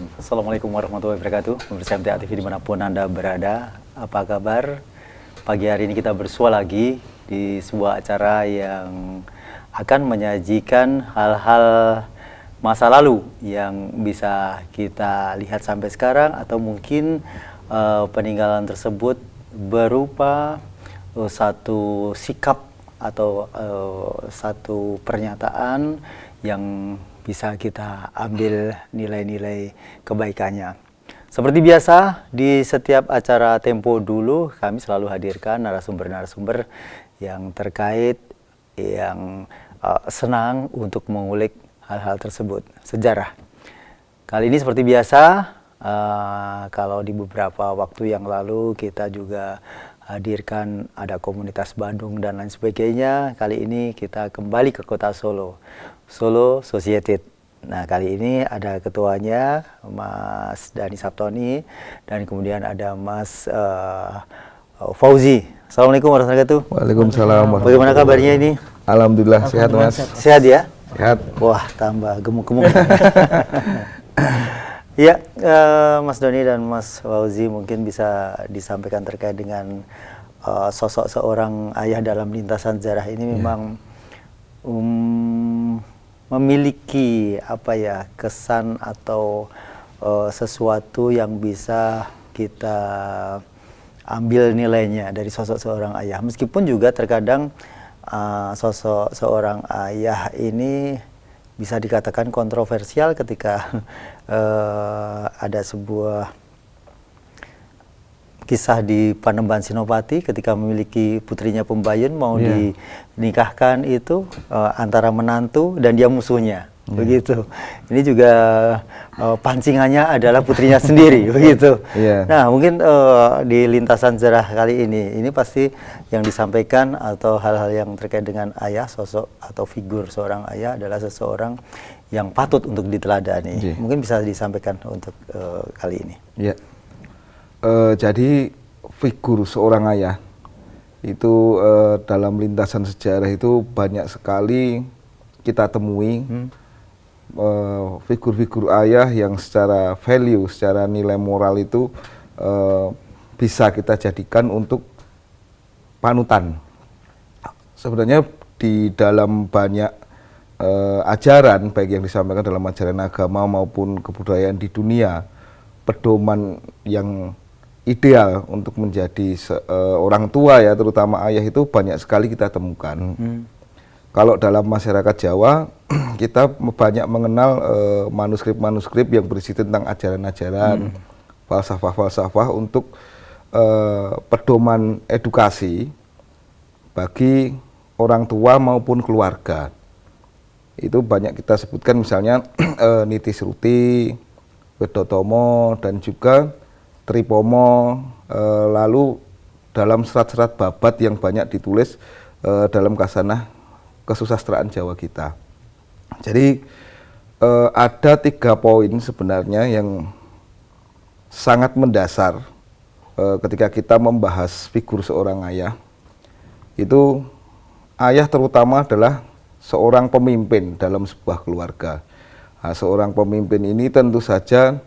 Bismillahirrahmanirrahim. Assalamualaikum warahmatullahi wabarakatuh. Pemirsa MTA TV dimanapun Anda berada, apa kabar? Pagi hari ini kita bersua lagi di sebuah acara yang akan menyajikan hal-hal masa lalu yang bisa kita lihat sampai sekarang, atau mungkin peninggalan tersebut berupa satu sikap atau satu pernyataan yang bisa kita ambil nilai-nilai kebaikannya. Seperti biasa, di setiap acara Tempo Dulu, kami selalu hadirkan narasumber-narasumber yang terkait, yang senang untuk mengulik hal-hal tersebut, sejarah. Kali ini seperti biasa, kalau di beberapa waktu yang lalu kita juga hadirkan ada komunitas Bandung dan lain sebagainya. Kali ini kita kembali ke kota Solo, Solo Society. Nah, kali ini ada ketuanya Mas Dhani Saptoni dan kemudian ada Mas Fauzi. Assalamualaikum warahmatullahi wabarakatuh. Waalaikumsalam. Bagaimana kabarnya ini? Alhamdulillah sehat, Mas. Sehat ya? Sehat. Wah, tambah gemuk-gemuk. Ya, Mas Doni dan Mas Fauzi mungkin bisa disampaikan terkait dengan sosok seorang ayah dalam lintasan sejarah ini memang memiliki kesan atau sesuatu yang bisa kita ambil nilainya dari sosok seorang ayah. Meskipun juga terkadang sosok seorang ayah ini bisa dikatakan kontroversial ketika ada sebuah kisah di Panembahan Senopati ketika memiliki putrinya Pembayun mau dinikahkan itu antara menantu dan dia musuhnya. Begitu. Ini juga pancingannya adalah putrinya sendiri, begitu. Nah, mungkin di lintasan sejarah kali ini pasti yang disampaikan atau hal-hal yang terkait dengan ayah, sosok atau figur seorang ayah adalah seseorang yang patut untuk diteladani. Mungkin bisa disampaikan untuk kali ini. Jadi figur seorang ayah itu dalam lintasan sejarah itu banyak sekali kita temui. Figur-figur ayah yang secara value, secara nilai moral itu bisa kita jadikan untuk panutan. Sebenarnya di dalam banyak ajaran, baik yang disampaikan dalam ajaran agama maupun kebudayaan di dunia, pedoman yang ideal untuk menjadi orang tua ya, terutama ayah itu banyak sekali kita temukan. Kalau dalam masyarakat Jawa, kita banyak mengenal manuskrip-manuskrip yang berisi tentang ajaran-ajaran, falsafah-falsafah untuk pedoman edukasi bagi orang tua maupun keluarga. Itu banyak kita sebutkan, misalnya Niti Sruti, Wedotomo, dan juga Tripomo, lalu dalam serat-serat babat yang banyak ditulis dalam kasanah kesusastraan Jawa kita. Jadi ada 3 poin sebenarnya yang sangat mendasar ketika kita membahas figur seorang ayah. Itu ayah terutama adalah seorang pemimpin dalam sebuah keluarga. Nah, seorang pemimpin ini tentu saja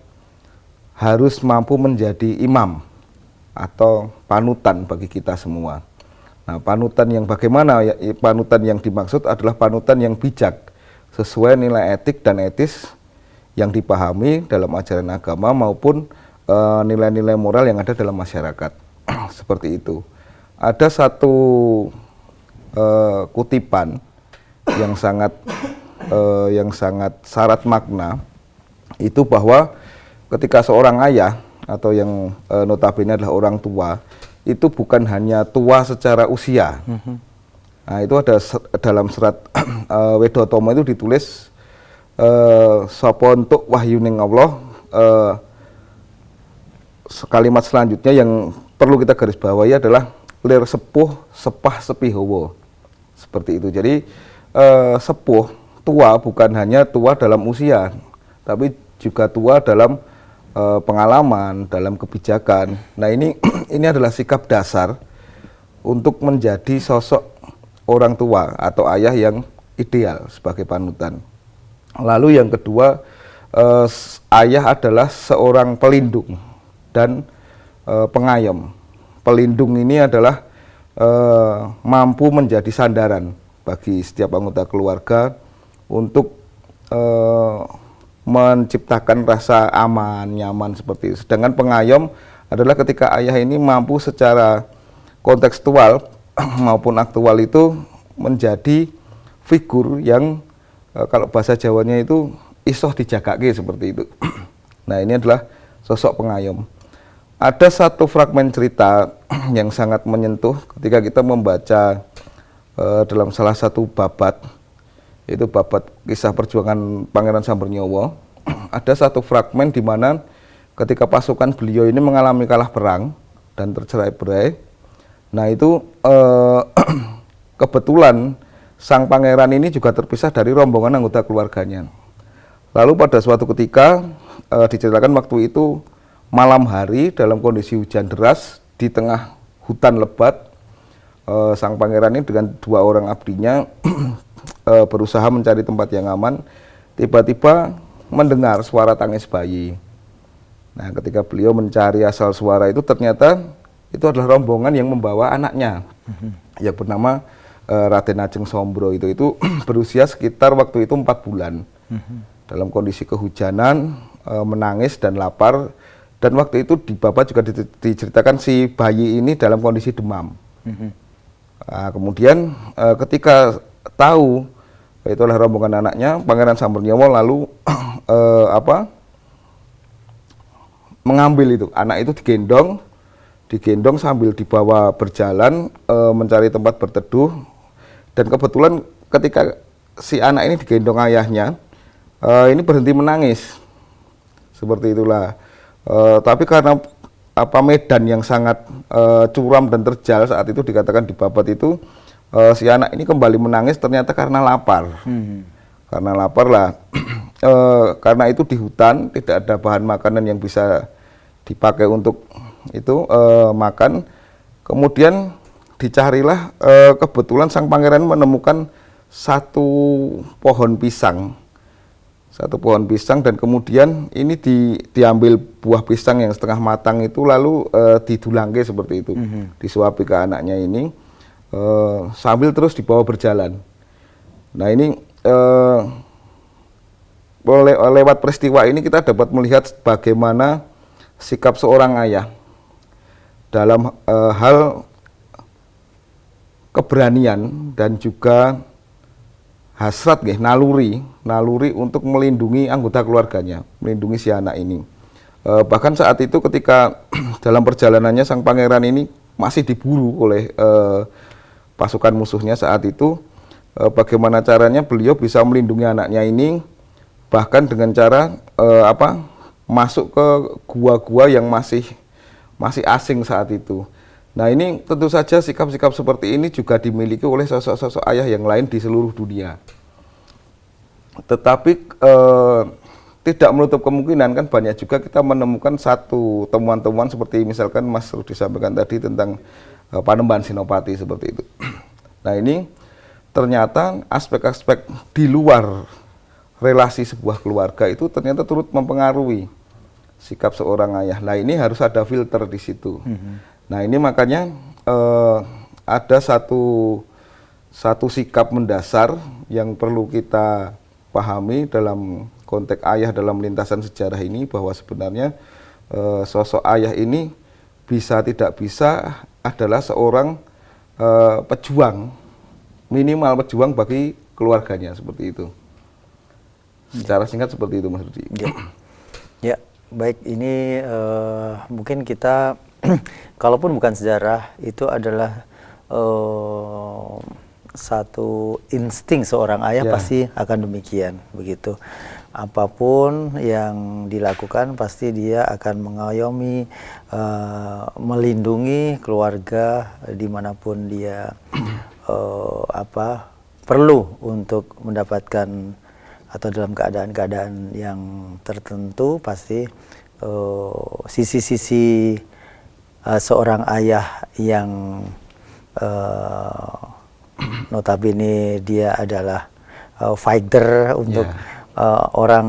harus mampu menjadi imam atau panutan bagi kita semua. Nah, panutan yang bagaimana? Panutan yang dimaksud adalah panutan yang bijak, sesuai nilai etik dan etis yang dipahami dalam ajaran agama maupun nilai-nilai moral yang ada dalam masyarakat. Seperti itu. Ada satu kutipan yang sangat syarat makna, itu bahwa ketika seorang ayah atau yang notabene adalah orang tua, itu bukan hanya tua secara usia. Nah, itu ada dalam serat Wedotomo itu ditulis sapa entuk wahyuning Allah. Kalimat selanjutnya yang perlu kita garis bawahi adalah lir sepuh sepah sepihowo. Seperti itu. Jadi sepuh, tua bukan hanya tua dalam usia, tapi juga tua dalam pengalaman, dalam kebijakan. Nah, ini adalah sikap dasar untuk menjadi sosok orang tua atau ayah yang ideal sebagai panutan. Lalu yang kedua, ayah adalah seorang pelindung dan pengayom. Pelindung ini adalah mampu menjadi sandaran bagi setiap anggota keluarga untuk menciptakan rasa aman, nyaman seperti itu. Sedangkan pengayom adalah ketika ayah ini mampu secara kontekstual maupun aktual itu menjadi figur yang kalau bahasa Jawanya itu isoh dijagake seperti itu. Nah, ini adalah sosok pengayom. Ada satu fragmen cerita yang sangat menyentuh ketika kita membaca dalam salah satu babat, yaitu babat kisah perjuangan Pangeran Sambernyowo. Ada satu fragmen di mana ketika pasukan beliau ini mengalami kalah perang dan tercerai-berai. Nah, itu kebetulan sang pangeran ini juga terpisah dari rombongan anggota keluarganya. Lalu pada suatu ketika diceritakan waktu itu malam hari dalam kondisi hujan deras di tengah hutan lebat, sang pangeran ini dengan 2 orang abdinya berusaha mencari tempat yang aman. Tiba-tiba mendengar suara tangis bayi. Nah, ketika beliau mencari asal suara itu, ternyata itu adalah rombongan yang membawa anaknya yang bernama Raden Ajeng Sombro. Itu berusia sekitar waktu itu 4 bulan. Dalam kondisi kehujanan, menangis dan lapar. Dan waktu itu di babat juga diceritakan si bayi ini dalam kondisi demam. Nah, kemudian ketika tahu itulah rombongan anaknya, Pangeran Sambernyowo lalu mengambil itu anak itu digendong sambil dibawa berjalan mencari tempat berteduh. Dan kebetulan ketika si anak ini digendong ayahnya, ini berhenti menangis seperti itulah. Tapi karena medan yang sangat curam dan terjal saat itu, dikatakan di babat itu si anak ini kembali menangis ternyata karena lapar. Karena lapar lah. Karena itu di hutan tidak ada bahan makanan yang bisa dipakai untuk itu makan. Kemudian dicarilah, kebetulan sang pangeran menemukan satu pohon pisang, dan kemudian ini diambil buah pisang yang setengah matang itu lalu didulangke seperti itu, disuapi ke anaknya ini sambil terus dibawa berjalan. Nah, ini lewat peristiwa ini kita dapat melihat bagaimana sikap seorang ayah dalam hal keberanian dan juga hasrat, naluri untuk melindungi anggota keluarganya, melindungi si anak ini. Bahkan saat itu ketika dalam perjalanannya sang pangeran ini masih diburu oleh pasukan musuhnya saat itu, bagaimana caranya beliau bisa melindungi anaknya ini, bahkan dengan cara masuk ke gua-gua yang masih asing saat itu. Nah, ini tentu saja sikap-sikap seperti ini juga dimiliki oleh sosok-sosok ayah yang lain di seluruh dunia. Tetapi tidak menutup kemungkinan kan banyak juga kita menemukan satu temuan-temuan seperti misalkan Mas Rudi sampaikan tadi tentang Panembahan Senopati seperti itu. Nah, ini ternyata aspek-aspek di luar relasi sebuah keluarga itu ternyata turut mempengaruhi sikap seorang ayah. Nah, ini harus ada filter di situ. Nah, ini makanya ada satu sikap mendasar yang perlu kita pahami dalam konteks ayah dalam lintasan sejarah ini, bahwa sebenarnya sosok ayah ini bisa tidak bisa adalah seorang pejuang, minimal pejuang bagi keluarganya seperti itu. Secara singkat seperti itu, Mas Rudi. Ya, baik, ini mungkin kita kalaupun bukan sejarah, itu adalah satu insting seorang ayah, pasti akan demikian, begitu. Apapun yang dilakukan pasti dia akan mengayomi, melindungi keluarga dimanapun dia perlu untuk mendapatkan atau dalam keadaan-keadaan yang tertentu. Pasti sisi-sisi seorang ayah yang notabene dia adalah fighter untuk orang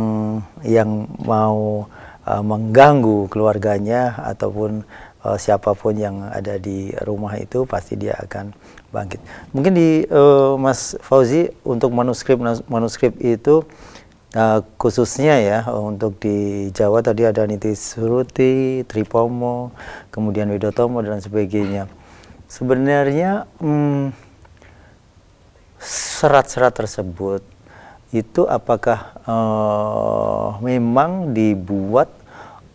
yang mau mengganggu keluarganya ataupun siapapun yang ada di rumah itu pasti dia akan bangkit. Mungkin di Mas Fauzi untuk manuskrip itu khususnya ya untuk di Jawa tadi ada Nitisuruti, Tripomo, kemudian Widotomo dan sebagainya. Sebenarnya serat-serat tersebut itu apakah memang dibuat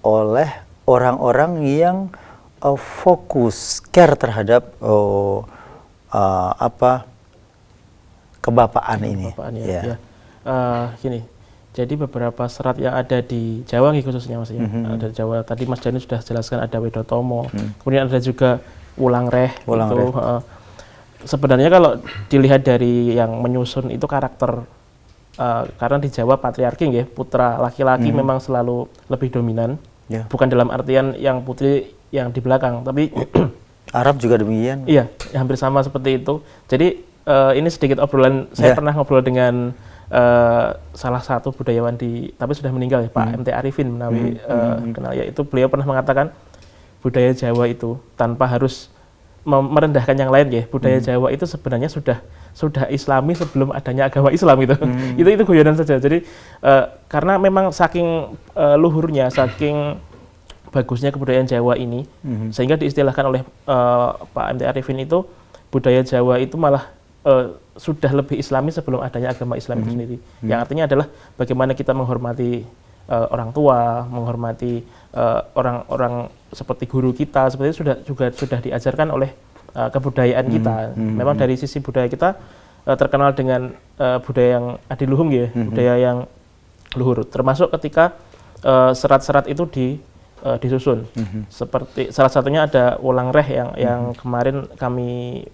oleh orang-orang yang fokus care terhadap kebapaan ini? Kebapaan, ya. Gini, jadi beberapa serat yang ada di Jawa khususnya Mas ya. Ada di Jawa tadi Mas Dani sudah jelaskan ada Widotomo, kemudian ada juga Wulangreh. Sebenarnya kalau dilihat dari yang menyusun itu karakter, karena di Jawa patriarki ya, putra laki-laki memang selalu lebih dominan. Bukan dalam artian yang putri yang di belakang, tapi Arab juga demikian. Iya, hampir sama seperti itu. Jadi ini sedikit obrolan, saya pernah ngobrol dengan salah satu budayawan tapi sudah meninggal ya, Pak MT Arifin menawi kenal, yaitu beliau pernah mengatakan budaya Jawa itu tanpa harus merendahkan yang lain ya, budaya Jawa itu sebenarnya sudah Islami sebelum adanya agama Islam gitu. Itu guyonan saja. Jadi karena memang saking luhurnya, saking bagusnya kebudayaan Jawa ini, sehingga diistilahkan oleh Pak MT Arifin itu budaya Jawa itu malah sudah lebih Islami sebelum adanya agama Islam itu sendiri. Yang artinya adalah bagaimana kita menghormati orang tua, menghormati orang-orang seperti guru kita, seperti itu sudah diajarkan oleh kebudayaan kita. Memang dari sisi budaya kita terkenal dengan budaya yang adiluhung ya, budaya yang luhur. Termasuk ketika serat-serat itu disusun. Seperti salah satunya ada Wulangreh yang kemarin kami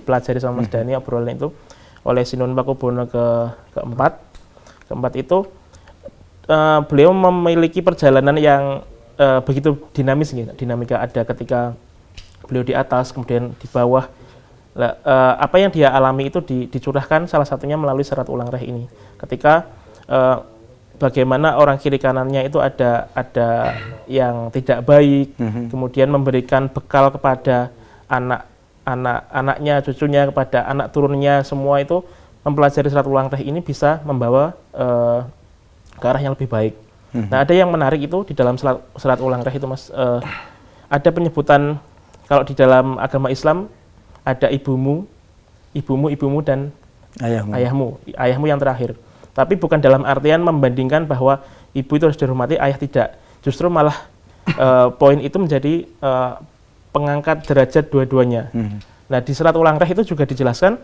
pelajari sama Mas Dani obrolan itu oleh Sinun Pakubono keempat itu beliau memiliki perjalanan yang begitu dinamis gitu. Dinamika ada ketika beliau di atas, kemudian di bawah. Apa yang dia alami itu dicurahkan salah satunya melalui serat Wulangreh ini. Ketika bagaimana orang kiri kanannya itu ada yang tidak baik, kemudian memberikan bekal kepada anaknya, cucunya, kepada anak turunnya, semua itu mempelajari serat Wulangreh ini bisa membawa ke arah yang lebih baik. Nah, ada yang menarik itu di dalam serat Wulangreh itu Mas, ada penyebutan kalau di dalam agama Islam ada ibumu dan ayahmu yang terakhir. Tapi bukan dalam artian membandingkan bahwa ibu itu harus dihormati, ayah tidak. Justru malah poin itu menjadi pengangkat derajat dua-duanya. Nah, di serat Wulangreh itu juga dijelaskan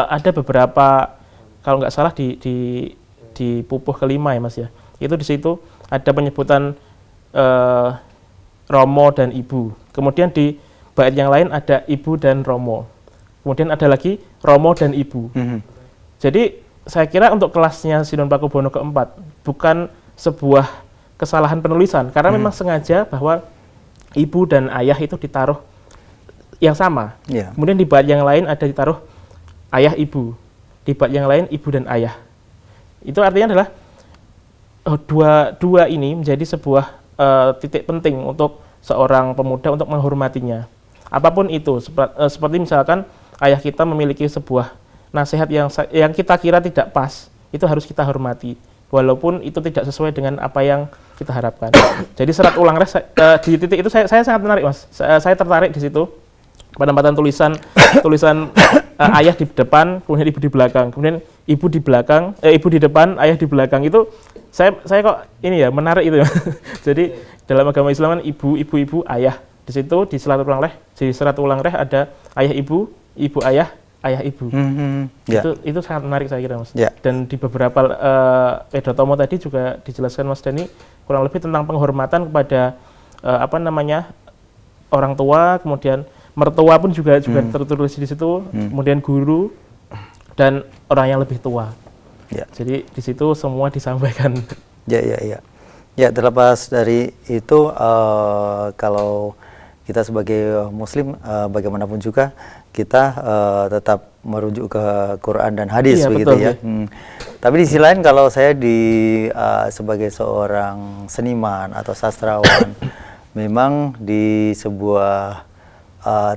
ada beberapa, kalau nggak salah di pupuh kelima ya Mas ya. Itu di situ ada penyebutan Romo dan Ibu. Kemudian di bait yang lain ada Ibu dan Romo. Kemudian ada lagi Romo dan Ibu. Jadi saya kira untuk kelasnya Sinun Pakubono keempat bukan sebuah kesalahan penulisan, karena memang sengaja bahwa ibu dan ayah itu ditaruh yang sama. Kemudian di bait yang lain ada ditaruh ayah ibu, di bait yang lain ibu dan ayah. Itu artinya adalah dua ini menjadi sebuah titik penting untuk seorang pemuda untuk menghormatinya. Apapun itu, seperti misalkan ayah kita memiliki sebuah nasihat yang kita kira tidak pas, itu harus kita hormati, walaupun itu tidak sesuai dengan apa yang kita harapkan. Jadi serat Wulangreh di titik itu saya sangat menarik Mas. Saya tertarik di situ. Penempatan tulisan ayah di depan, kemudian ibu di belakang, kemudian ibu di belakang, ibu di depan, ayah di belakang, itu saya kok ini ya menarik itu. Jadi dalam agama Islam kan ibu, ayah. Di situ di serat Wulangreh ada ayah ibu ayah ibu. Itu sangat menarik saya kira Mas. Dan di beberapa Widotomo tadi juga dijelaskan Mas Dani kurang lebih tentang penghormatan kepada orang tua, kemudian mertua pun juga tertulis di situ, kemudian guru dan orang yang lebih tua. Jadi di situ semua disampaikan. Ya, terlepas dari itu kalau kita sebagai Muslim bagaimanapun juga kita tetap merujuk ke Quran dan hadis, Iya, begitu betul, ya. Tapi di sisi lain kalau saya sebagai seorang seniman atau sastrawan, memang di sebuah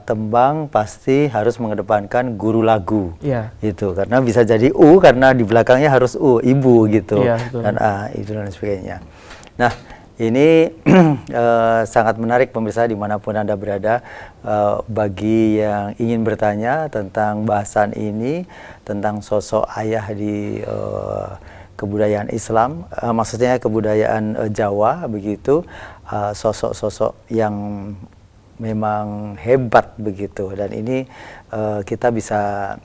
tembang pasti harus mengedepankan guru lagu, itu karena bisa jadi karena di belakangnya harus ibu gitu, dan itu dan sebagainya. Nah, ini sangat menarik pemirsa dimanapun Anda berada, bagi yang ingin bertanya tentang bahasan ini, tentang sosok ayah di kebudayaan Islam, maksudnya kebudayaan Jawa begitu, sosok-sosok yang memang hebat begitu, dan ini kita bisa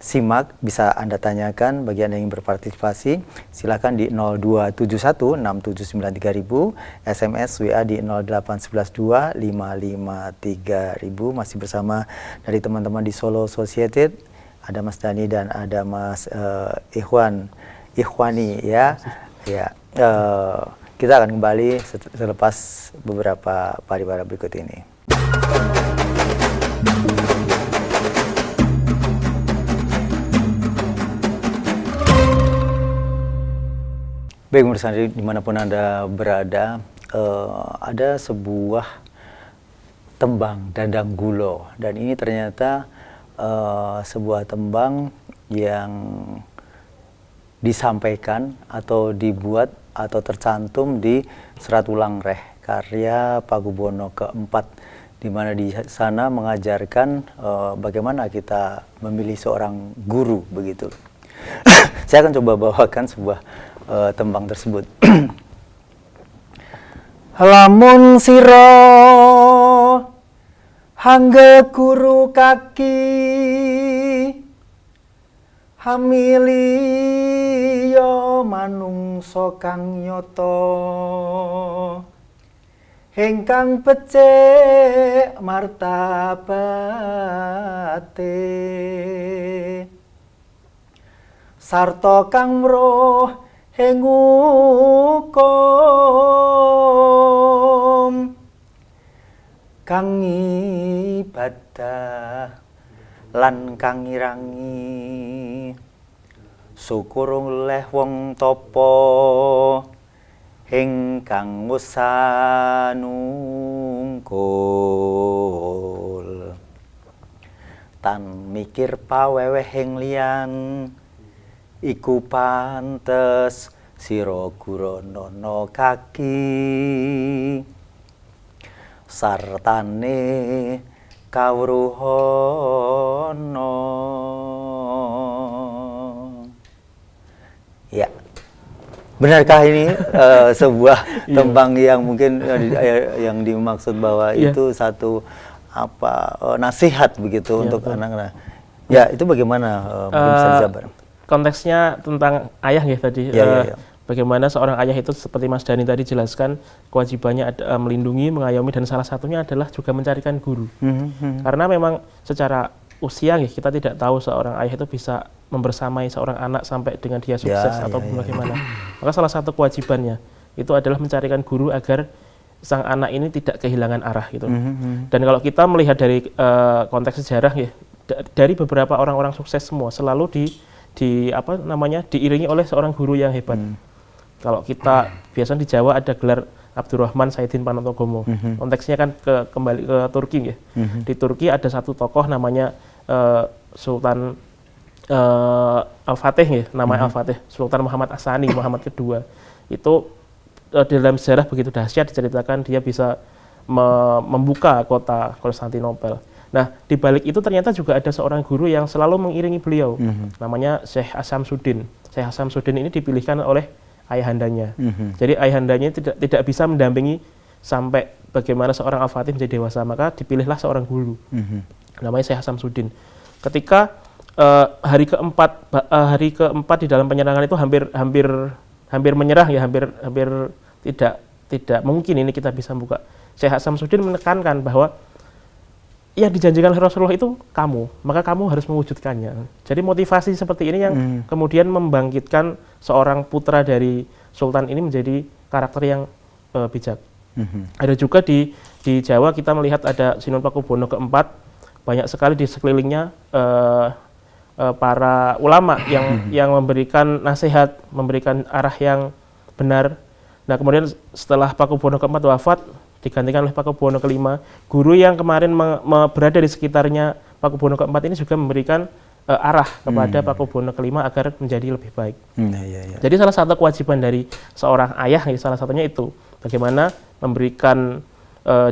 simak, bisa Anda tanyakan bagi Anda yang berpartisipasi, silakan di 02716793000, SMS WA di 08112553000. Masih bersama dari teman-teman di Solo Associated, ada Mas Dani dan ada Mas Ikhwani ya. Kita akan kembali selepas beberapa pariwara berikut ini. Baik pemirsa, dimanapun Anda berada, ada sebuah tembang Dandang Gulo, dan ini ternyata sebuah tembang yang disampaikan atau dibuat atau tercantum di Serat Ulang Reh karya Pakubono keempat, di mana di sana mengajarkan bagaimana kita memilih seorang guru begitu. Saya akan coba bawakan sebuah tembang tersebut. Lamun siro hangge guru kaki hamili yo manungso kang nyoto hengkang becik martabate sarta kang mroh hengukum kang ibadah lan kang ngirangi syukur oleh wong tapa ingkang usanungkul tan mikir pawewehing liyan iku pantes sira guranana kaki sartane kawruhana. Ya, benarkah ini sebuah tembang yang mungkin yang dimaksud bahwa itu satu nasihat begitu untuk anak-anak? Ya, itu bagaimana mungkin bisa dijabar? Konteksnya tentang ayah ya tadi. Bagaimana seorang ayah itu seperti Mas Dani tadi jelaskan kewajibannya melindungi, mengayomi, dan salah satunya adalah juga mencarikan guru. Karena memang secara usia kita tidak tahu seorang ayah itu bisa membersamai seorang anak sampai dengan dia sukses atau bagaimana. Maka salah satu kewajibannya itu adalah mencarikan guru agar sang anak ini tidak kehilangan arah gitu. Dan kalau kita melihat dari konteks sejarah dari beberapa orang-orang sukses semua selalu diiringi oleh seorang guru yang hebat. Kalau kita biasanya di Jawa ada gelar Abdurrahman Saidin Panotogomo. Konteksnya kan kembali ke Turki ya. Di Turki ada satu tokoh namanya Sultan Al-Fatih ya, namanya Al-Fatih, Sultan Muhammad As-Sani, Muhammad kedua. Itu dalam sejarah begitu dahsyat diceritakan dia bisa membuka kota Konstantinopel. Nah, di balik itu ternyata juga ada seorang guru yang selalu mengiringi beliau. Namanya Syekh Asyamsuddin. Syekh Asyamsuddin ini dipilihkan oleh ayahandanya. Jadi ayahandanya tidak bisa mendampingi sampai bagaimana seorang Al-Fatih menjadi dewasa, maka dipilihlah seorang guru. Namanya Syekh Asyamsuddin. Ketika hari keempat di dalam penyerangan itu hampir menyerah ya, hampir tidak mungkin ini kita bisa buka. Syekh Asyamsuddin menekankan bahwa yang dijanjikan Rasulullah itu kamu, maka kamu harus mewujudkannya. Jadi motivasi seperti ini yang kemudian membangkitkan seorang putra dari Sultan ini menjadi karakter yang bijak. Ada juga di Jawa kita melihat ada Sinuhun Pakubuwono keempat, banyak sekali di sekelilingnya para ulama yang memberikan nasihat, memberikan arah yang benar. Nah kemudian setelah Pakubuwono keempat wafat, digantikan oleh Pakubuwono kelima, guru yang kemarin berada di sekitarnya Pakubuwono keempat ini juga memberikan arah kepada Pakubuwono kelima agar menjadi lebih baik. Jadi salah satu kewajiban dari seorang ayah, salah satunya itu bagaimana memberikan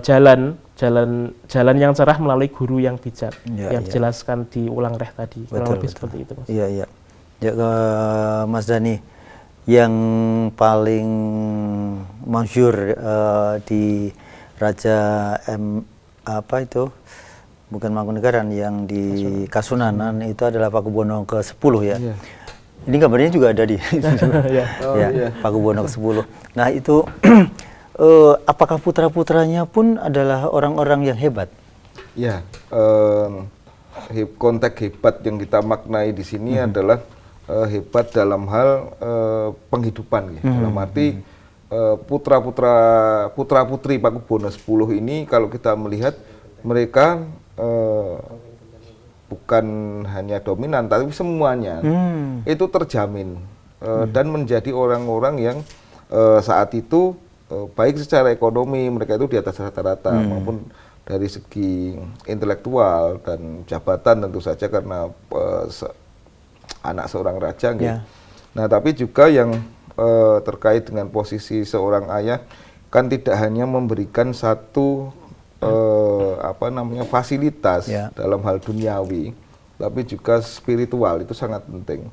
jalan yang cerah melalui guru yang bijak, yang dijelaskan di Ulang Reh tadi. Kurang lebih seperti itu, Mas. Iya. Ya, Mas Dhani, yang paling masyhur di Raja bukan Mangkunegaran, yang di Kasunanan itu adalah Pakubuwono ke-10 ya. Ini gambarnya juga ada di Pakubuwono ke-10. Nah itu apakah putra-putranya pun adalah orang-orang yang hebat? Ya, konteks hebat yang kita maknai di sini adalah hebat dalam hal penghidupan. Dalam arti putra-putri Pakubuwono 10 ini kalau kita melihat mereka bukan hanya dominan, tapi semuanya itu terjamin dan menjadi orang-orang yang saat itu baik secara ekonomi mereka itu di atas rata-rata maupun dari segi intelektual dan jabatan tentu saja karena anak seorang raja. Nah tapi juga yang terkait dengan posisi seorang ayah kan tidak hanya memberikan satu fasilitas dalam hal duniawi, tapi juga spiritual, itu sangat penting.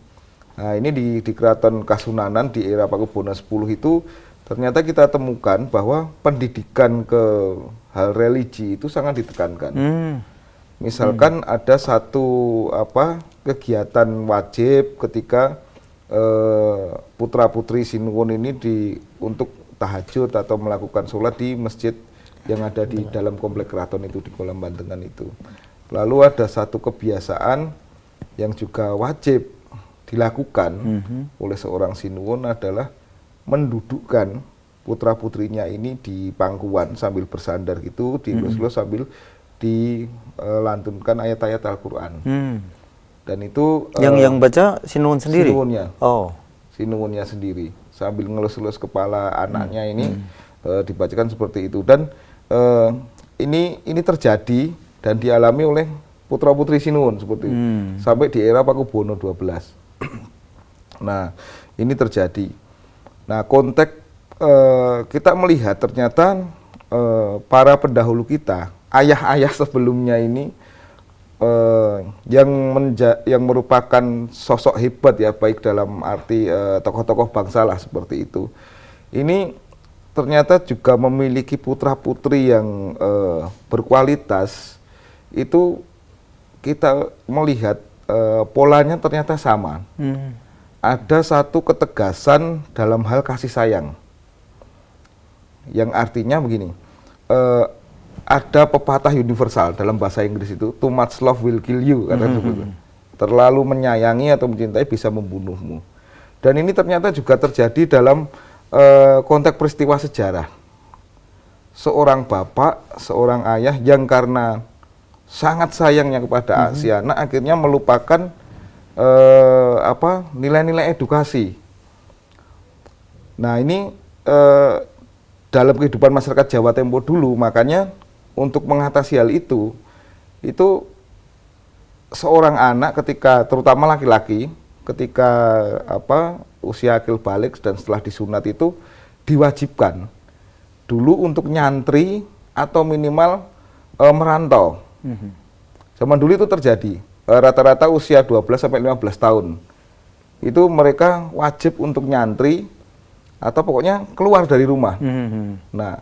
Nah ini di Keraton Kasunanan di era Pakubuwono 10 itu ternyata kita temukan bahwa pendidikan ke hal religi itu sangat ditekankan. Misalkan ada satu kegiatan wajib ketika putra-putri Sinuhun ini untuk tahajud atau melakukan sholat di masjid yang ada di dalam komplek keraton itu di Kolam Bantengan itu. Lalu ada satu kebiasaan yang juga wajib dilakukan oleh seorang Sinuhun adalah mendudukkan putra-putrinya ini di pangkuan sambil bersandar gitu, dielus-elus sambil dilantunkan ayat-ayat Al-Qur'an. Dan itu yang baca Sinuhun sendiri. Sinuhunnya sendiri sambil ngelus-elus kepala anaknya ini dibacakan seperti itu. Dan ini terjadi dan dialami oleh putra-putri Sinuhun seperti itu sampai di era Pakubuwono 12. Nah, ini terjadi. Nah, konteks kita melihat ternyata para pendahulu kita, ayah-ayah sebelumnya ini yang merupakan sosok hebat ya, baik dalam arti tokoh-tokoh bangsa lah seperti itu. Ini ternyata juga memiliki putra-putri yang berkualitas. Itu kita melihat polanya ternyata sama. Ada satu ketegasan dalam hal kasih sayang, yang artinya begini, ada pepatah universal dalam bahasa Inggris itu, too much love will kill you, terlalu menyayangi atau mencintai bisa membunuhmu. Dan ini ternyata juga terjadi dalam konteks peristiwa sejarah. Seorang bapak, seorang ayah yang karena sangat sayangnya kepada si anak akhirnya melupakan nilai-nilai edukasi. Nah ini dalam kehidupan masyarakat Jawa tempo dulu, makanya untuk mengatasi hal itu seorang anak ketika, terutama laki-laki, ketika usia akil balik dan setelah disunat itu diwajibkan dulu untuk nyantri atau minimal merantau. Zaman dulu itu terjadi. Rata-rata usia 12 sampai 15 tahun itu mereka wajib untuk nyantri atau pokoknya keluar dari rumah. Nah,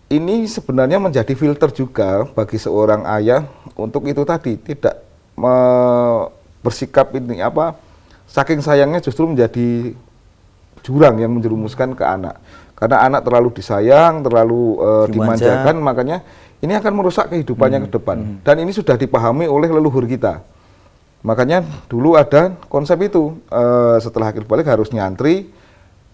ini sebenarnya menjadi filter juga bagi seorang ayah untuk itu tadi, tidak bersikap ini saking sayangnya justru menjadi jurang yang menjerumuskan ke anak. Karena anak terlalu disayang, terlalu dimanjakan, makanya ini akan merusak kehidupannya ke depan. Dan ini sudah dipahami oleh leluhur kita. Makanya dulu ada konsep itu, setelah akil balik harus nyantri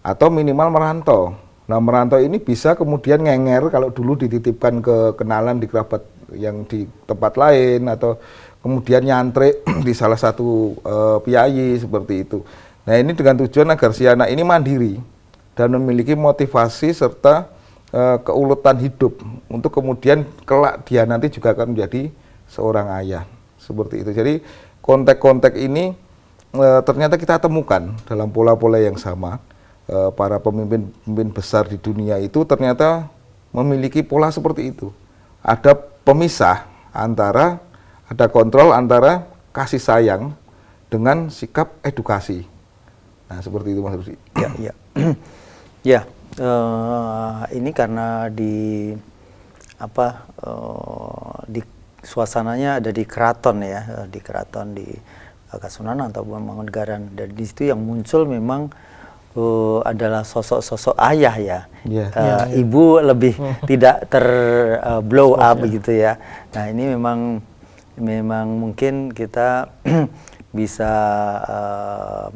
atau minimal merantau. Nah, merantau ini bisa kemudian ngenger kalau dulu dititipkan ke kenalan di kerabat yang di tempat lain, atau kemudian nyantrik di salah satu piyayi seperti itu. Nah, ini dengan tujuan agar si anak ini mandiri dan memiliki motivasi serta keuletan hidup untuk kemudian kelak dia nanti juga akan menjadi seorang ayah seperti itu. Jadi konteks-konteks ini ternyata kita temukan dalam pola-pola yang sama. Para pemimpin besar di dunia itu ternyata memiliki pola seperti itu. Ada pemisah antara, ada kontrol antara kasih sayang dengan sikap edukasi. Nah, seperti itu Mas Rusdi. Ya, ya. Ya, ini karena di suasananya ada di keraton ya, di keraton di Kasunanan ataupun Mangkunegaran, dan di situ yang muncul memang adalah sosok-sosok ayah ya. Ibu lebih tidak blow up gitu ya. Nah, ini memang mungkin kita bisa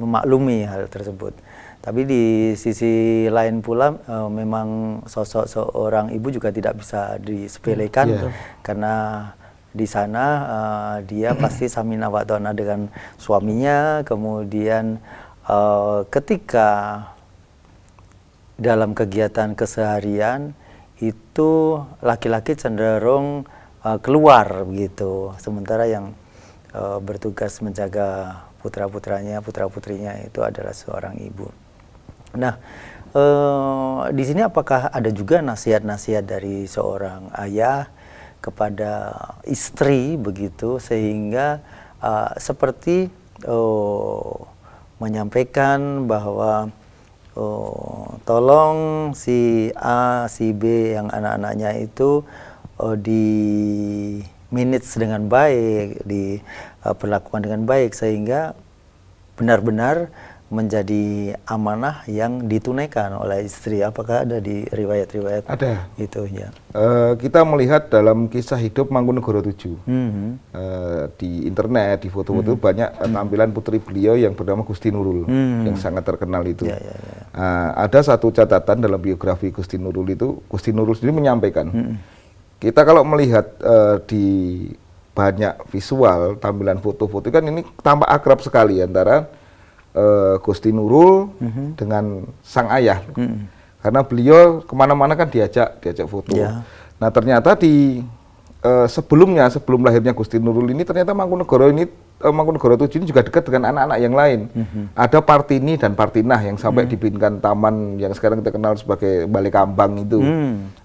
memaklumi hal tersebut. Tapi di sisi lain pula memang sosok seorang ibu juga tidak bisa disepelekan, karena di sana dia pasti samina wa ta'na dengan suaminya, kemudian ketika dalam kegiatan keseharian itu laki-laki cenderung keluar begitu, sementara yang bertugas menjaga putra-putranya, putra-putrinya itu adalah seorang ibu. Nah, di sini apakah ada juga nasihat-nasihat dari seorang ayah kepada istri begitu, sehingga seperti menyampaikan bahwa tolong si A, si B yang anak-anaknya itu di manage dengan baik, diperlakukan dengan baik, sehingga benar-benar menjadi amanah yang ditunaikan oleh istri. Apakah ada di riwayat-riwayat? Ada. Itu ya. Kita melihat dalam kisah hidup Mangkunegara 7 di internet, di foto-foto banyak tampilan putri beliau yang bernama Gusti Nurul, yang sangat terkenal itu. Ada satu catatan dalam biografi Gusti Nurul itu, Gusti Nurul sendiri menyampaikan, kita kalau melihat di banyak visual tampilan foto-foto kan ini tampak akrab sekali antara Gusti Nurul dengan sang ayah, karena beliau kemana-mana kan diajak foto. Nah, ternyata di sebelum lahirnya Gusti Nurul ini ternyata Mangkunegara 7 ini juga dekat dengan anak-anak yang lain. Ada Partini dan Partinah yang sampai dipinkan taman yang sekarang kita kenal sebagai Balai Kambang itu.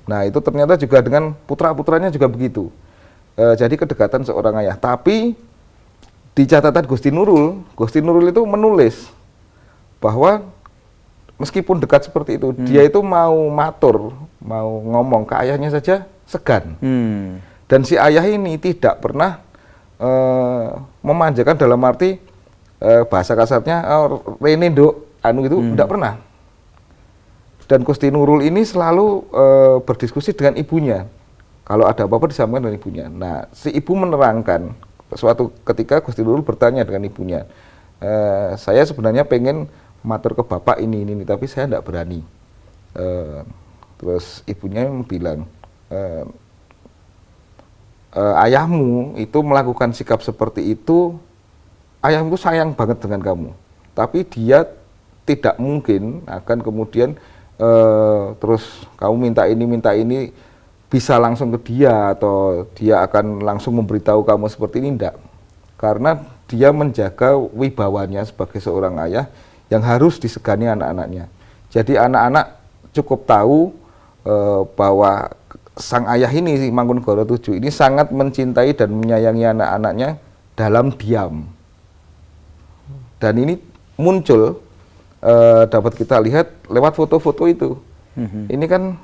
Nah, itu ternyata juga dengan putra-putranya juga begitu. Jadi kedekatan seorang ayah. Tapi di catatan Gusti Nurul itu menulis bahwa meskipun dekat seperti itu, dia itu mau matur, mau ngomong ke ayahnya saja segan. Dan si ayah ini tidak pernah memanjakan, dalam arti bahasa kasarnya rene nduk anu itu tidak pernah. Dan Gusti Nurul ini selalu berdiskusi dengan ibunya. Kalau ada apa-apa disampaikan dengan ibunya. Nah, si ibu menerangkan, suatu ketika Gusti Nurul bertanya dengan ibunya, saya sebenarnya pengen matur ke bapak ini, tapi saya tidak berani. Terus ibunya bilang, ayahmu itu melakukan sikap seperti itu, ayahmu sayang banget dengan kamu, tapi dia tidak mungkin akan kemudian terus kamu minta ini bisa langsung ke dia, atau dia akan langsung memberitahu kamu seperti ini, enggak. Karena dia menjaga wibawanya sebagai seorang ayah yang harus disegani anak-anaknya. Jadi anak-anak cukup tahu bahwa sang ayah ini, Mangkunegara 7 ini sangat mencintai dan menyayangi anak-anaknya dalam diam. Dan ini muncul, dapat kita lihat lewat foto-foto itu. Ini kan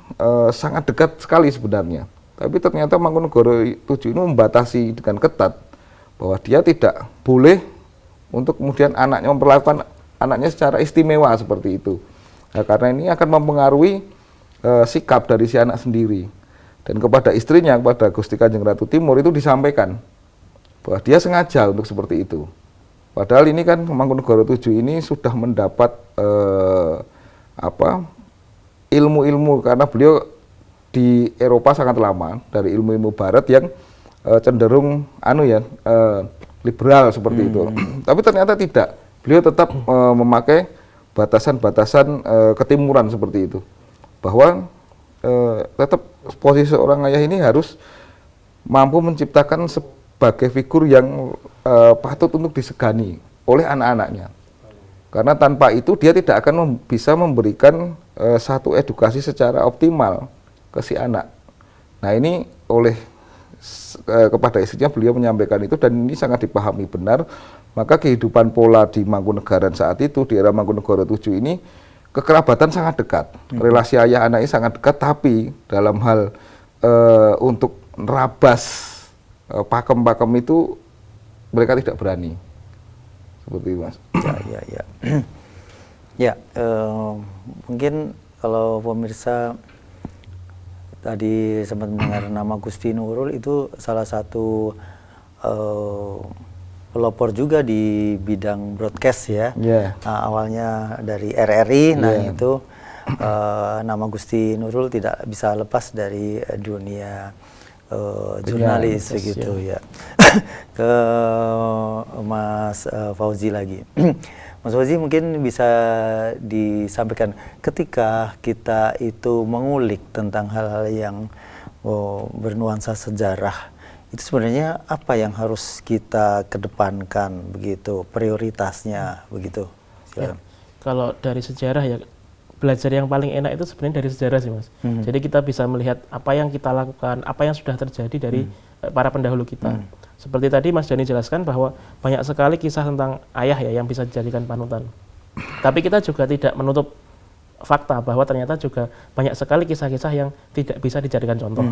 sangat dekat sekali sebenarnya. Tapi ternyata Mangkunegara 7 ini membatasi dengan ketat bahwa dia tidak boleh untuk kemudian anaknya memperlakukan anaknya secara istimewa seperti itu. Nah, karena ini akan mempengaruhi sikap dari si anak sendiri. Dan kepada istrinya, kepada Gusti Kanjeng Ratu Timur itu disampaikan bahwa dia sengaja untuk seperti itu. Padahal ini kan Mangkunegara 7 ini sudah mendapat ilmu-ilmu, karena beliau di Eropa sangat lama, dari ilmu-ilmu Barat yang cenderung liberal seperti itu. Tapi ternyata tidak. Beliau tetap memakai batasan-batasan ketimuran seperti itu. Bahwa tetap posisi seorang ayah ini harus mampu menciptakan sebagai figur yang patut untuk disegani oleh anak-anaknya. Karena tanpa itu dia tidak akan bisa memberikan satu edukasi secara optimal ke si anak. Nah ini kepada istrinya beliau menyampaikan itu, dan ini sangat dipahami benar. Maka kehidupan pola di Mangkunegaran saat itu, di era Mangkunegara 7 ini, kekerabatan sangat dekat. Relasi ayah anak ini sangat dekat, tapi dalam hal untuk nerabas pakem-pakem itu mereka tidak berani. Seperti itu, Mas. Ya. Ya, mungkin kalau pemirsa tadi sempat mendengar nama Gusti Nurul, itu salah satu pelopor juga di bidang broadcast ya. Awalnya dari RRI, itu nama Gusti Nurul tidak bisa lepas dari dunia jurnalis begitu ya. Ke Mas Fauzi lagi. Mas Fauzi, mungkin bisa disampaikan ketika kita itu mengulik tentang hal-hal yang bernuansa sejarah, itu sebenarnya apa yang harus kita kedepankan begitu, prioritasnya begitu? Ya, kalau dari sejarah ya, belajar yang paling enak itu sebenarnya dari sejarah sih, Mas. Jadi kita bisa melihat apa yang kita lakukan, apa yang sudah terjadi dari para pendahulu kita. Seperti tadi Mas Dani jelaskan bahwa banyak sekali kisah tentang ayah ya yang bisa dijadikan panutan. Tapi kita juga tidak menutup fakta bahwa ternyata juga banyak sekali kisah-kisah yang tidak bisa dijadikan contoh.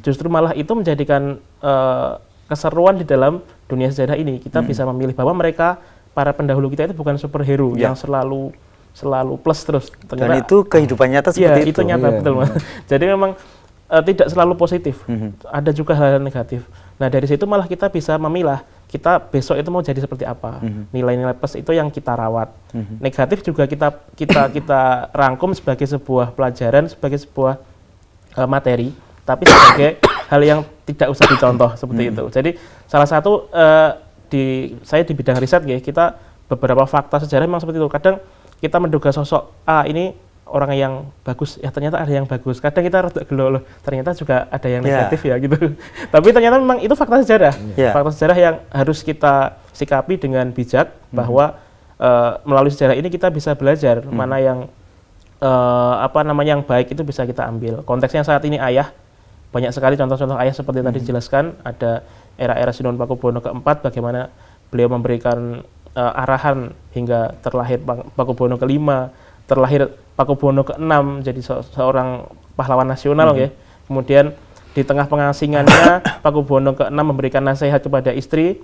Justru malah itu menjadikan keseruan di dalam dunia sejarah ini. Kita bisa memilih bahwa mereka, para pendahulu kita itu bukan superhero yang selalu plus terus. Ternyata, dan itu kehidupan nyata seperti itu. Itu nyata, betul, Mas. Jadi memang tidak selalu positif, ada juga hal-hal negatif. Nah dari situ malah kita bisa memilah, kita besok itu mau jadi seperti apa. Nilai-nilai plus itu yang kita rawat. Negatif juga kita rangkum sebagai sebuah pelajaran, sebagai sebuah materi, tapi sebagai hal yang tidak usah dicontoh seperti itu. Jadi salah satu saya di bidang riset ya, kita beberapa fakta sejarah memang seperti itu. Kadang kita menduga sosok ini orang yang bagus, ya ternyata ada yang bagus. Kadang kita rada gelo loh, ternyata juga ada yang negatif ya gitu. Tapi ternyata memang itu fakta sejarah. Fakta sejarah yang harus kita sikapi dengan bijak, bahwa melalui sejarah ini kita bisa belajar mana yang yang baik itu bisa kita ambil. Konteksnya saat ini ayah, banyak sekali contoh-contoh ayah seperti tadi dijelaskan. Ada era-era Sinuhun Pakubuwono keempat, bagaimana beliau memberikan arahan hingga terlahir Pakubuwono kelima, terlahir Pakubuwono ke-6 jadi seorang pahlawan nasional ya. Kemudian di tengah pengasingannya Pakubuwono ke-6 memberikan nasihat kepada istri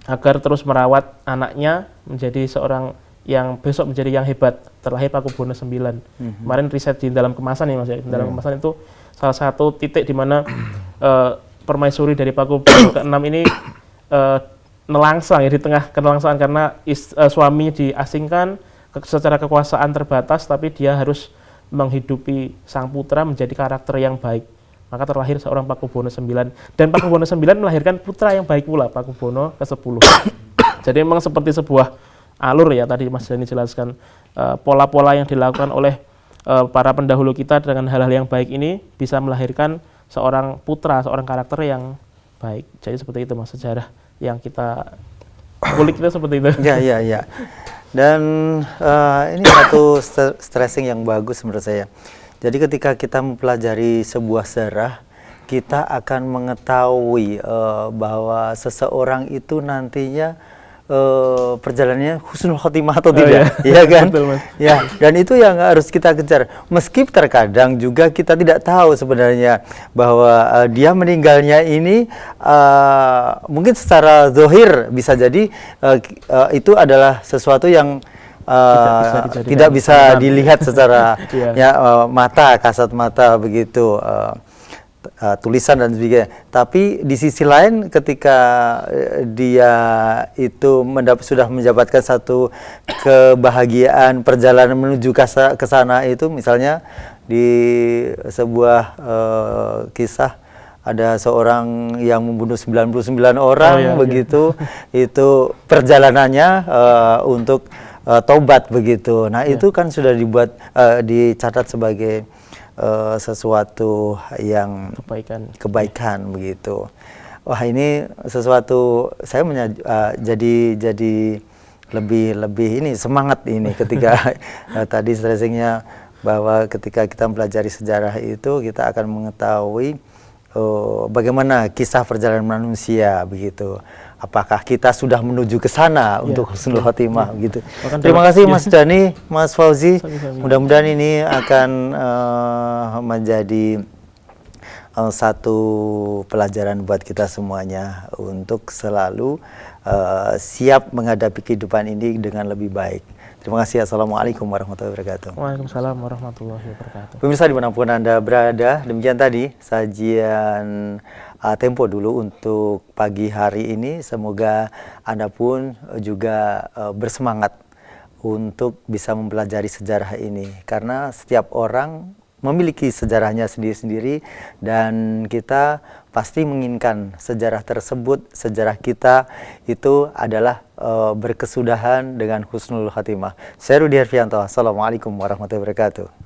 agar terus merawat anaknya menjadi seorang yang besok menjadi yang hebat. Terlahir Pakubuwono 9. Kemarin riset di dalam kemasan ya Mas ya. Di dalam kemasan itu salah satu titik di mana permaisuri dari Pakubuwono ke-6 ini nelangsang ya, di tengah kenelangsangan karena suami diasingkan, secara kekuasaan terbatas, tapi dia harus menghidupi sang putra menjadi karakter yang baik. Maka terlahir seorang Pakubuwono 9, dan Pakubuwono 9 melahirkan putra yang baik pula, Pakubuwono ke-10. Jadi memang seperti sebuah alur ya, tadi Mas Dani jelaskan, pola-pola yang dilakukan oleh para pendahulu kita dengan hal-hal yang baik ini bisa melahirkan seorang putra, seorang karakter yang baik. Jadi seperti itu Mas, sejarah yang kita kulik itu seperti itu. Ya. Dan ini satu stressing yang bagus menurut saya. Jadi ketika kita mempelajari sebuah sejarah, kita akan mengetahui bahwa seseorang itu nantinya perjalanannya husnul khotimah atau tidak, ya kan? Betul, Mas. Ya, dan itu yang harus kita kejar. Meski terkadang juga kita tidak tahu sebenarnya bahwa dia meninggalnya ini mungkin secara zahir bisa jadi itu adalah sesuatu yang tidak bisa dilihat secara mata, kasat mata begitu. tulisan dan sebagainya. Tapi di sisi lain ketika dia itu sudah mendapatkan satu kebahagiaan perjalanan menuju ke sana itu, misalnya di sebuah kisah ada seorang yang membunuh 99 orang begitu, itu perjalanannya untuk taubat begitu. Nah, itu kan sudah dicatat sebagai sesuatu yang kebaikan begitu. Wah, ini sesuatu saya jadi lebih ini semangat ini ketika tadi stressingnya bahwa ketika kita mempelajari sejarah itu kita akan mengetahui bagaimana kisah perjalanan manusia begitu. Apakah kita sudah menuju ke sana untuk husnul khotimah gitu. Terima kasih Mas Dhani, Mas Fauzi. Mudah-mudahan ini akan menjadi satu pelajaran buat kita semuanya untuk selalu siap menghadapi kehidupan ini dengan lebih baik. Terima kasih. Assalamualaikum warahmatullahi wabarakatuh. Waalaikumsalam warahmatullahi wabarakatuh. Pemirsa dimanapun Anda berada, demikian tadi sajian Tempo dulu untuk pagi hari ini. Semoga Anda pun juga bersemangat untuk bisa mempelajari sejarah ini. Karena setiap orang memiliki sejarahnya sendiri-sendiri dan kita pasti menginginkan sejarah tersebut, sejarah kita itu adalah berkesudahan dengan husnul khatimah. Saya Rudi Harfianto. Assalamualaikum warahmatullahi wabarakatuh.